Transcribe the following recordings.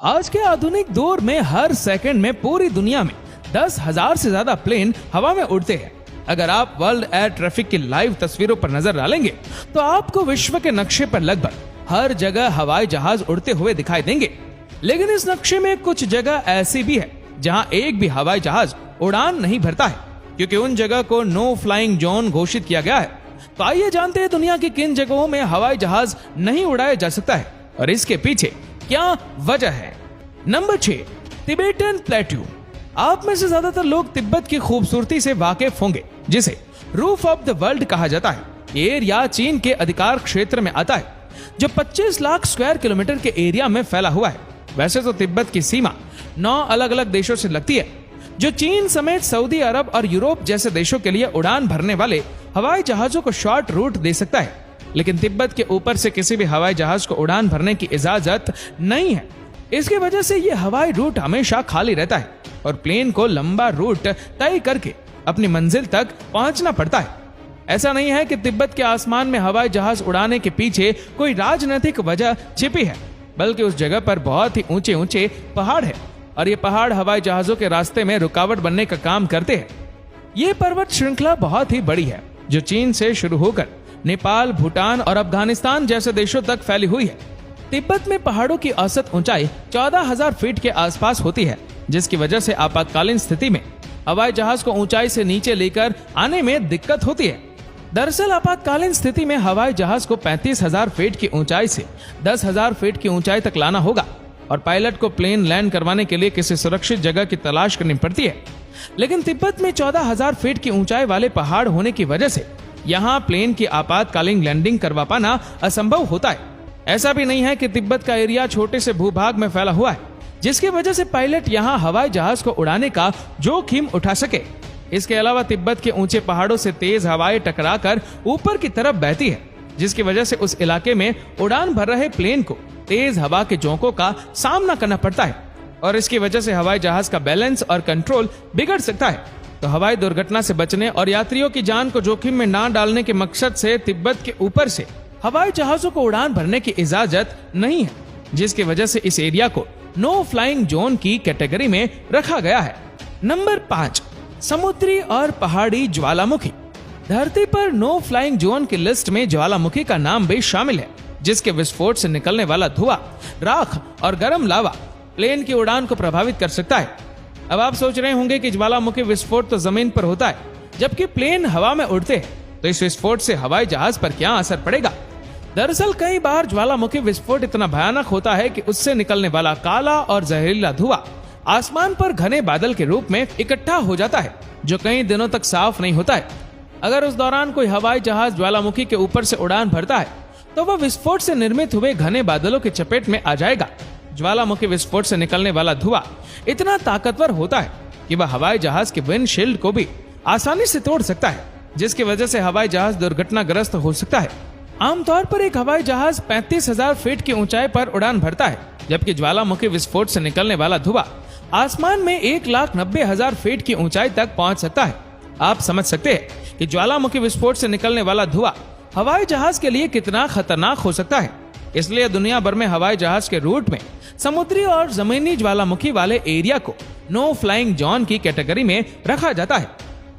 आज के आधुनिक दौर में हर सेकंड में पूरी दुनिया में 10,000 से ज्यादा प्लेन हवा में उड़ते हैं। अगर आप वर्ल्ड एयर ट्रैफिक की लाइव तस्वीरों पर नजर डालेंगे तो आपको विश्व के नक्शे पर लगभग हर जगह हवाई जहाज उड़ते हुए दिखाई देंगे। लेकिन इस नक्शे में कुछ जगह ऐसी भी है जहां एक भी हवाई जहाज उड़ान नहीं भरता है, क्योंकि उन जगह को नो फ्लाइंग जोन घोषित किया गया है। तो आइए जानते हैं दुनिया की किन जगहों में हवाई जहाज नहीं उड़ाया जा सकता है और इसके पीछे क्या वजह है। Number 6, Tibetan plateau. आप में से ज्यादातर लोग तिब्बत की खूबसूरती से वाकिफ होंगे, जिसे रूफ ऑफ द वर्ल्ड कहा जाता है। ये एरिया चीन के अधिकार क्षेत्र में आता है, जो 25 लाख स्क्वायर किलोमीटर के एरिया में फैला हुआ है। वैसे तो तिब्बत की सीमा 9 अलग अलग देशों से लगती है, जो चीन समेत सऊदी अरब और यूरोप जैसे देशों के लिए उड़ान भरने वाले हवाई जहाजों को शॉर्ट रूट दे सकता है। लेकिन तिब्बत के ऊपर से किसी भी हवाई जहाज को उड़ान भरने की इजाजत नहीं है। इसकी वजह से ये हवाई रूट हमेशा खाली रहता है और प्लेन को लंबा रूट तय करके अपनी मंजिल तक पहुंचना पड़ता है। ऐसा नहीं है कि तिब्बत के आसमान में हवाई जहाज उड़ाने के पीछे कोई राजनीतिक वजह छिपी है, बल्कि उस जगह पर बहुत ही ऊंचे ऊंचे पहाड़ है और ये पहाड़ हवाई जहाजों के रास्ते में रुकावट बनने का काम करते हैं। ये पर्वत श्रृंखला बहुत ही बड़ी है, जो चीन से शुरू होकर नेपाल, भूटान और अफगानिस्तान जैसे देशों तक फैली हुई है। तिब्बत में पहाड़ों की औसत ऊंचाई 14,000 फीट के आसपास होती है, जिसकी वजह से आपातकालीन स्थिति में हवाई जहाज को ऊंचाई से नीचे लेकर आने में दिक्कत होती है। दरअसल आपातकालीन स्थिति में हवाई जहाज को 35,000 फीट की ऊंचाई से 10,000 फीट की ऊंचाई तक लाना होगा और पायलट को प्लेन लैंड करवाने के लिए किसी सुरक्षित जगह की तलाश करनी पड़ती है। लेकिन तिब्बत में 14,000 फीट की ऊंचाई वाले पहाड़ होने की वजह से यहाँ प्लेन की आपातकालीन लैंडिंग करवा पाना असंभव होता है। ऐसा भी नहीं है कि तिब्बत का एरिया छोटे से भूभाग में फैला हुआ है, जिसकी वजह से पायलट यहाँ हवाई जहाज को उड़ाने का जोखिम उठा सके। इसके अलावा तिब्बत के ऊंचे पहाड़ों से तेज हवाएं टकराकर ऊपर की तरफ बहती है, जिसकी वजह से उस इलाके में उड़ान भर रहे प्लेन को तेज हवा के झोंकों का सामना करना पड़ता है और इसकी वजह से हवाई जहाज का बैलेंस और कंट्रोल बिगड़ सकता है। तो हवाई दुर्घटना से बचने और यात्रियों की जान को जोखिम में ना डालने के मकसद से तिब्बत के ऊपर से हवाई जहाजों को उड़ान भरने की इजाजत नहीं है, जिसकी वजह से इस एरिया को नो फ्लाइंग जोन की कैटेगरी में रखा गया है। नंबर 5, समुद्री और पहाड़ी ज्वालामुखी। धरती पर नो फ्लाइंग जोन की लिस्ट में ज्वालामुखी का नाम भी शामिल है, जिसके विस्फोट से निकलने वाला धुआं, राख और गर्म लावा प्लेन की उड़ान को प्रभावित कर सकता है। अब आप सोच रहे होंगे कि ज्वालामुखी विस्फोट तो जमीन पर होता है, जबकि प्लेन हवा में उड़ते हैं, तो इस विस्फोट से हवाई जहाज पर क्या असर पड़ेगा। दरअसल कई बार ज्वालामुखी विस्फोट इतना भयानक होता है कि उससे निकलने वाला काला और जहरीला धुआं आसमान पर घने बादल के रूप में इकट्ठा हो जाता है, जो कई दिनों तक साफ नहीं होता है। अगर उस दौरान कोई हवाई जहाज ज्वालामुखी के ऊपर से उड़ान भरता है तो वह विस्फोट से निर्मित हुए घने बादलों की चपेट में आ जाएगा। ज्वालामुखी विस्फोट से निकलने वाला धुआं इतना ताकतवर होता है कि वह हवाई जहाज के विंडशील्ड को भी आसानी से तोड़ सकता है, जिसकी वजह से हवाई जहाज दुर्घटनाग्रस्त हो सकता है। आमतौर पर एक हवाई जहाज 35,000 फीट की ऊंचाई पर उड़ान भरता है, जबकि ज्वालामुखी विस्फोट से निकलने वाला धुआं आसमान में 1,90,000 फीट की ऊंचाई तक पहुंच सकता है। आप समझ सकते हैं कि ज्वालामुखी विस्फोट से निकलने वाला धुआं हवाई जहाज के लिए कितना खतरनाक हो सकता है। इसलिए दुनिया भर में हवाई जहाज के रूट में समुद्री और जमीनी ज्वालामुखी वाले एरिया को नो फ्लाइंग जोन की कैटेगरी में रखा जाता है।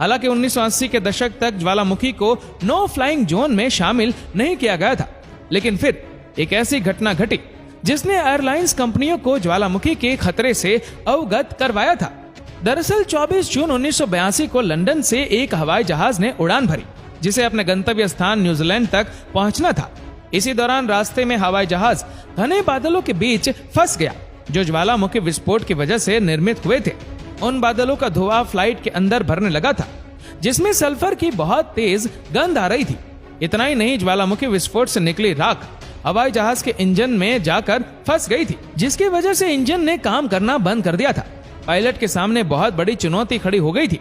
हालांकि 1980 के दशक तक ज्वालामुखी को नो फ्लाइंग जोन में शामिल नहीं किया गया था, लेकिन फिर एक ऐसी घटना घटी जिसने एयरलाइंस कंपनियों को ज्वालामुखी के खतरे से अवगत करवाया था। दरअसल 24 जून 1982 को लंदन से एक हवाई जहाज ने उड़ान भरी, जिसे अपने गंतव्य स्थान न्यूजीलैंड तक पहुंचना था। इसी दौरान रास्ते में हवाई जहाज घने बादलों के बीच फंस गया, जो ज्वालामुखी विस्फोट की वजह से निर्मित हुए थे। उन बादलों का धुआं फ्लाइट के अंदर भरने लगा था, जिसमें सल्फर की बहुत तेज गंध आ रही थी। इतना ही नहीं, ज्वालामुखी विस्फोट से निकली राख हवाई जहाज के इंजन में जाकर फंस गई थी, जिसकी वजह से इंजन ने काम करना बंद कर दिया था। पायलट के सामने बहुत बड़ी चुनौती खड़ी हो गई थी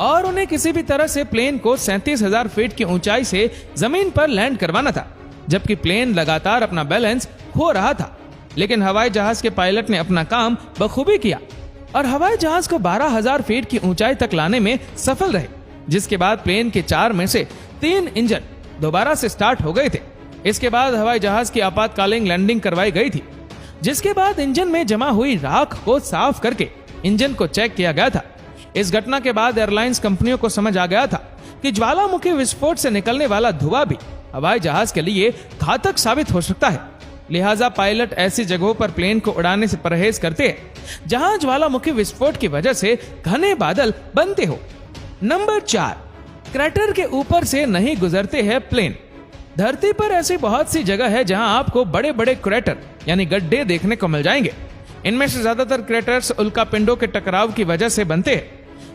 और उन्हें किसी भी तरह से प्लेन को 37,000 फीट की ऊंचाई से जमीन पर लैंड करवाना था, जबकि प्लेन लगातार अपना बैलेंस खो रहा था। लेकिन हवाई जहाज के पायलट ने अपना काम बखूबी किया और हवाई जहाज को 12,000 फीट की ऊंचाई तक लाने में सफल रहे, जिसके बाद प्लेन के 4 में से 3 इंजन दोबारा से स्टार्ट हो गए थे। इसके बाद हवाई जहाज की आपातकालीन लैंडिंग करवाई गई थी। जिसके बाद इंजन में जमा हुई राख को साफ करके इंजन को चेक किया गया था। इस घटना के बाद एयरलाइंस कंपनियों को समझ आ गया था कि ज्वालामुखी विस्फोट से निकलने वाला धुआं भी हवाई जहाज के लिए घातक साबित हो सकता है। लिहाजा पायलट ऐसी जगहों पर प्लेन को उड़ाने से परहेज करते हैं जहां ज्वालामुखी विस्फोट की वजह से घने बादल बनते हो। नंबर 4, क्रैटर के ऊपर से नहीं गुजरते हैं प्लेन। धरती पर ऐसी बहुत सी जगह है जहां आपको बड़े बड़े क्रैटर यानी गड्ढे देखने को मिल जाएंगे। इनमें से ज्यादातर क्रैटर्स उल्कापिंडों के टकराव की वजह से बनते हैं,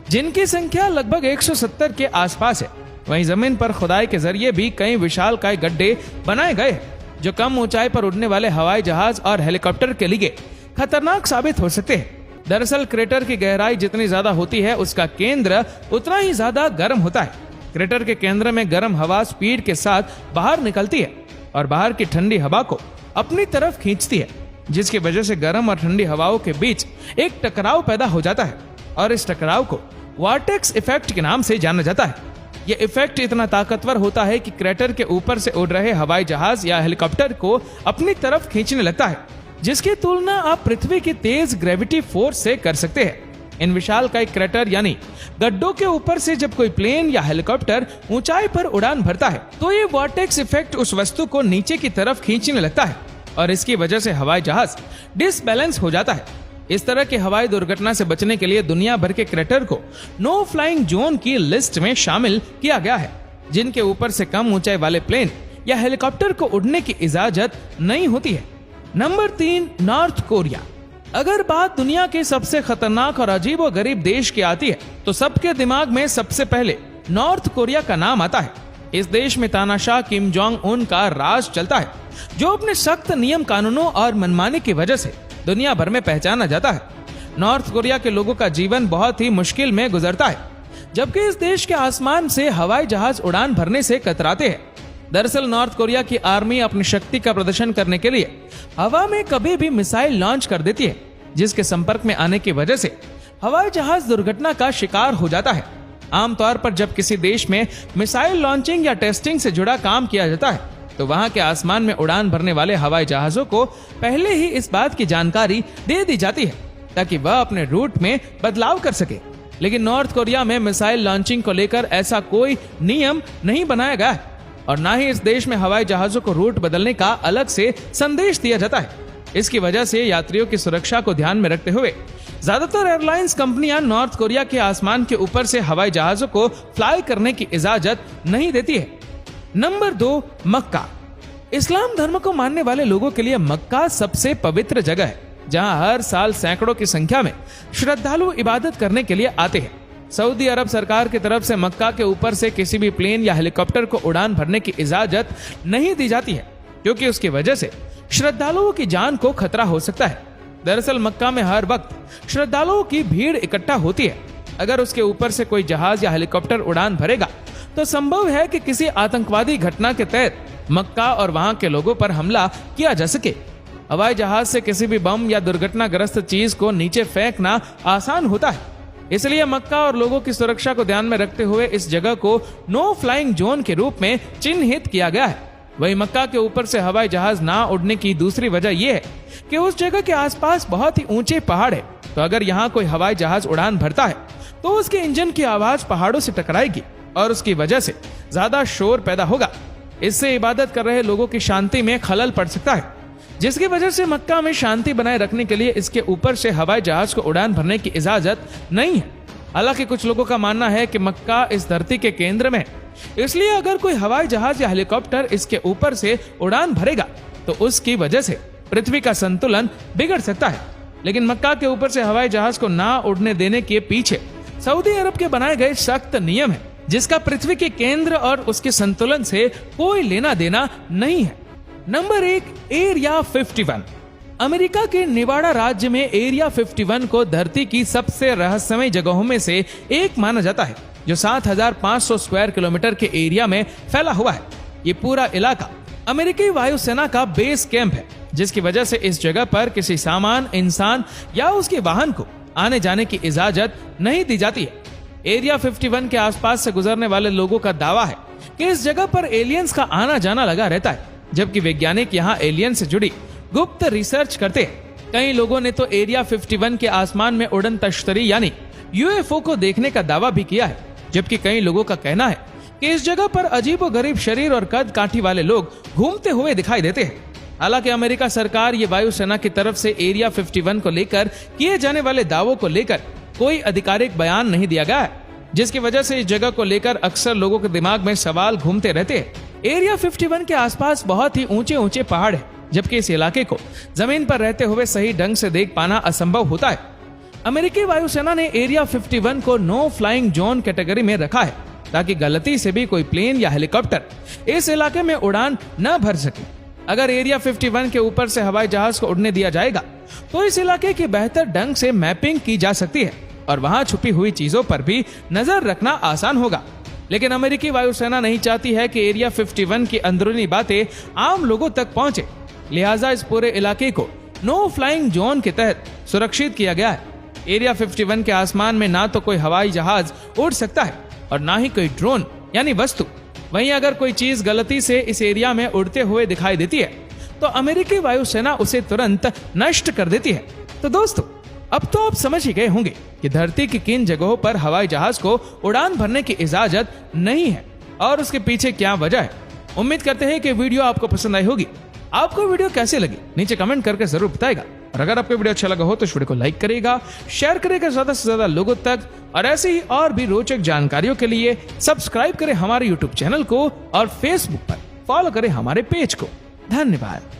जिनकी संख्या लगभग 170 के आसपास है। वहीं जमीन पर खुदाई के जरिए भी कई विशालकाय गड्ढे बनाए गए हैं जो कम ऊंचाई पर उड़ने वाले हवाई जहाज और हेलीकॉप्टर के लिए खतरनाक साबित हो सकते हैं। दरअसल क्रेटर की गहराई जितनी ज्यादा होती है उसका केंद्र उतना ही ज्यादा गर्म होता है। क्रेटर के केंद्र में गर्म हवा स्पीड के साथ बाहर निकलती है और बाहर की ठंडी हवा को अपनी तरफ खींचती है, जिसकी वजह से गर्म और ठंडी हवाओं के बीच एक टकराव पैदा हो जाता है और इस टकराव को वॉर्टेक्स इफेक्ट के नाम से जाना जाता है। यह इफेक्ट इतना ताकतवर होता है कि क्रेटर के ऊपर से उड़ रहे हवाई जहाज या हेलीकॉप्टर को अपनी तरफ खींचने लगता है, जिसकी तुलना आप पृथ्वी की तेज ग्रेविटी फोर्स से कर सकते हैं। इन विशालकाय क्रेटर यानी गड्ढों के ऊपर से जब कोई प्लेन या हेलीकॉप्टर ऊंचाई पर उड़ान भरता है तो ये वॉर्टेक्स इफेक्ट उस वस्तु को नीचे की तरफ खींचने लगता है और इसकी वजह से हवाई जहाज डिसबैलेंस हो जाता है। इस तरह की हवाई दुर्घटना से बचने के लिए दुनिया भर के क्रेटर को नो फ्लाइंग जोन की लिस्ट में शामिल किया गया है, जिनके ऊपर से कम ऊंचाई वाले प्लेन या हेलीकॉप्टर को उड़ने की इजाजत नहीं होती है। Number 3, north Korea. अगर बात दुनिया के सबसे खतरनाक और अजीबोगरीब देश की आती है तो सबके दिमाग में सबसे पहले नॉर्थ कोरिया का नाम आता है। इस देश में तानाशाह किम जोंग उन का राज चलता है, जो अपने सख्त नियम कानूनों और मनमानी की वजह से दुनिया भर में पहचाना जाता है। नॉर्थ कोरिया के लोगों का जीवन बहुत ही मुश्किल में गुजरता है, जबकि इस देश के आसमान से हवाई जहाज उड़ान भरने से कतराते हैं। दरअसल नॉर्थ कोरिया की आर्मी अपनी शक्ति का प्रदर्शन करने के लिए हवा में कभी भी मिसाइल लॉन्च कर देती है, जिसके संपर्क में आने की वजह से हवाई जहाज दुर्घटना का शिकार हो जाता है। आमतौर पर जब किसी देश में मिसाइल लॉन्चिंग या टेस्टिंग से जुड़ा काम किया जाता है तो वहां के आसमान में उड़ान भरने वाले हवाई जहाजों को पहले ही इस बात की जानकारी दे दी जाती है ताकि वह अपने रूट में बदलाव कर सके। लेकिन नॉर्थ कोरिया में मिसाइल लॉन्चिंग को लेकर ऐसा कोई नियम नहीं बनाया गया है और ना ही इस देश में हवाई जहाजों को रूट बदलने का अलग से संदेश दिया जाता है। इसकी वजह से यात्रियों की सुरक्षा को ध्यान में रखते हुए ज्यादातर एयरलाइंस कंपनियां नॉर्थ कोरिया के आसमान के ऊपर से हवाई जहाजों को फ्लाई करने की इजाजत नहीं देती है। नंबर 2, मक्का। इस्लाम धर्म को मानने वाले लोगों के लिए मक्का सबसे पवित्र जगह है, जहां हर साल सैकड़ों की संख्या में श्रद्धालु इबादत करने के लिए आते हैं। सऊदी अरब सरकार की तरफ से मक्का के ऊपर से किसी भी प्लेन या हेलीकॉप्टर को उड़ान भरने की इजाजत नहीं दी जाती है, क्योंकि उसकी वजह से श्रद्धालुओं की जान को खतरा हो सकता है। दरअसल मक्का में हर वक्त श्रद्धालुओं की भीड़ इकट्ठा होती है। अगर उसके ऊपर से कोई जहाज या हेलीकॉप्टर उड़ान भरेगा तो संभव है कि किसी आतंकवादी घटना के तहत मक्का और वहां के लोगों पर हमला किया जा सके। हवाई जहाज से किसी भी बम या दुर्घटनाग्रस्त चीज को नीचे फेंकना आसान होता है, इसलिए मक्का और लोगों की सुरक्षा को ध्यान में रखते हुए इस जगह को नो फ्लाइंग जोन के रूप में चिन्हित किया गया है। वहीं मक्का के ऊपर से हवाई जहाज ना उड़ने की दूसरी वजह यह है कि उस जगह के आसपास बहुत ही ऊंचे पहाड़ है, तो अगर यहाँ कोई हवाई जहाज उड़ान भरता है तो उसके इंजन की आवाज पहाड़ों से टकराएगी और उसकी वजह से ज्यादा शोर पैदा होगा। इससे इबादत कर रहे लोगों की शांति में खलल पड़ सकता है, जिसकी वजह से मक्का में शांति बनाए रखने के लिए इसके ऊपर से हवाई जहाज को उड़ान भरने की इजाजत नहीं है। हालांकि कुछ लोगों का मानना है कि मक्का इस धरती के केंद्र में, इसलिए अगर कोई हवाई जहाज या हेलीकॉप्टर इसके ऊपर से उड़ान भरेगा तो उसकी वजह से पृथ्वी का संतुलन बिगड़ सकता है। लेकिन मक्का के ऊपर से हवाई जहाज को ना उड़ने देने के पीछे सऊदी अरब के बनाए गए सख्त नियम है, जिसका पृथ्वी के केंद्र और उसके संतुलन से कोई लेना देना नहीं है। Number 1, area 51। अमेरिका के निवाड़ा राज्य में एरिया 51 को धरती की सबसे रहस्यमय जगहों में से एक माना जाता है, जो 7,500 स्क्वायर किलोमीटर के एरिया में फैला हुआ है। ये पूरा इलाका अमेरिकी वायुसेना का बेस कैंप है, जिसकी वजह से इस जगह पर किसी सामान, इंसान या उसके वाहन को आने जाने की इजाजत नहीं दी जाती है। एरिया 51 के आसपास से गुजरने वाले लोगों का दावा है कि इस जगह पर एलियंस का आना जाना लगा रहता है, जबकि वैज्ञानिक यहाँ एलियन से जुड़ी गुप्त रिसर्च करते हैं। कई लोगों ने तो एरिया 51 के आसमान में उड़न तश्तरी यानी यूएफओ को देखने का दावा भी किया है, जबकि कई लोगों का कहना है कि इस जगह पर अजीबोगरीब शरीर और कद काठी वाले लोग घूमते हुए दिखाई देते हैं। हालांकि अमेरिका सरकार ये वायुसेना की तरफ से एरिया 51 को लेकर किए जाने वाले दावों को लेकर कोई आधिकारिक बयान नहीं दिया गया है, जिसकी वजह से इस जगह को लेकर अक्सर लोगों के दिमाग में सवाल घूमते रहते हैं। एरिया 51 के आसपास बहुत ही ऊंचे ऊंचे पहाड़ है, जबकि इस इलाके को जमीन पर रहते हुए सही ढंग से देख पाना असंभव होता है। अमेरिकी वायुसेना ने एरिया 51 को नो फ्लाइंग जोन कैटेगरी में रखा है, ताकि गलती से भी कोई प्लेन या हेलीकॉप्टर इस इलाके में उड़ान न भर सके। अगर एरिया 51 के ऊपर से हवाई जहाज को उड़ने दिया जाएगा तो इस इलाके की बेहतर ढंग से मैपिंग की जा सकती है और वहां छुपी हुई चीजों पर भी नजर रखना आसान होगा। लेकिन अमेरिकी वायुसेना नहीं चाहती है कि एरिया 51 की अंदरूनी बातें आम लोगों तक पहुंचे, लिहाजा इस पूरे इलाके को नो फ्लाइंग जोन के तहत सुरक्षित किया गया है। एरिया 51 के आसमान में ना तो कोई हवाई जहाज उड़ सकता है और ना ही कोई ड्रोन यानी वस्तु। वहीं अगर कोई चीज गलती से इस एरिया में उड़ते हुए दिखाई देती है तो अमेरिकी वायुसेना उसे तुरंत नष्ट कर देती है। तो दोस्तों, अब तो आप समझ ही गए होंगे कि धरती की किन जगहों पर हवाई जहाज को उड़ान भरने की इजाजत नहीं है और उसके पीछे क्या वजह है। उम्मीद करते हैं कि वीडियो आपको पसंद आई होगी। आपको वीडियो कैसे लगी नीचे कमेंट करके जरूर बताएगा, और अगर आपको वीडियो अच्छा लगा हो तो इस वीडियो को लाइक करेगा, शेयर करेगा ज्यादा से ज्यादा लोगों तक, और ऐसे ही और भी रोचक जानकारियों के लिए सब्सक्राइब करें हमारे यूट्यूब चैनल को और फेसबुक पर फॉलो करें हमारे पेज को। धन्यवाद।